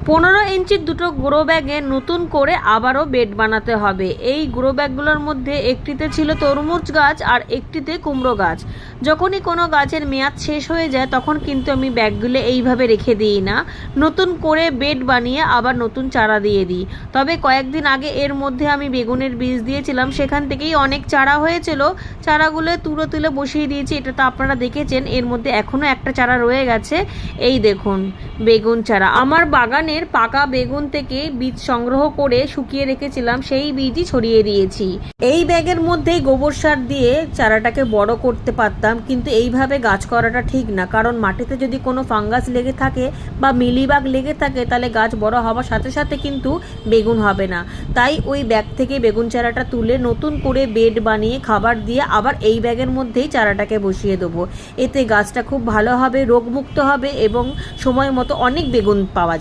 15 ইঞ্চির দুটো গ্রো ব্যাগে নতুন করে আবারও বেড বানাতে হবে। এই গ্রো ব্যাগগুলোর মধ্যে একটিতে ছিল তরমুজ গাছ আর একটিতে কুমড়ো গাছ। যখনই কোনো গাছের মেয়াদ শেষ হয়ে যায় তখন কিন্তু আমি ব্যাগগুলো এইভাবে রেখে দিই না, নতুন করে বেড বানিয়ে আবার নতুন চারা দিয়ে দিই। তবে কয়েকদিন আগে এর মধ্যে আমি বেগুনের বীজ দিয়েছিলাম, সেখান থেকেই অনেক চারা হয়েছিল। চারাগুলো তুলে বসিয়ে দিয়েছি, এটা তো আপনারা দেখেছেন। এর মধ্যে এখনও একটা চারা রয়ে গেছে, এই দেখুন বেগুন চারা। আমার বাগানে পাকা বেগুন থেকে বীজ সংগ্রহ করে শুকিয়ে রেখেছিলাম, সেই বীজই ছড়িয়ে দিয়েছি। এই ব্যাগের মধ্যেই গোবর সার দিয়ে চারাটাকে বড় করতে পারতাম, কিন্তু এইভাবে গাছ করাটা ঠিক না, কারণ মাটিতে যদি কোনো ফাঙ্গাস লেগে থাকে বা মিলিবাগ লেগে থাকে তাহলে গাছ বড় হওয়ার সাথে সাথে কিন্তু বেগুন হবে না। তাই ওই ব্যাগ থেকে বেগুন চারাটা তুলে নতুন করে বেড বানিয়ে খাবার দিয়ে আবার এই ব্যাগের মধ্যেই চারাটাকে বসিয়ে দেবো। এতে গাছটা খুব ভালো হবে, রোগমুক্ত হবে এবং সময় মতো অনেক বেগুন পাওয়া যাবে।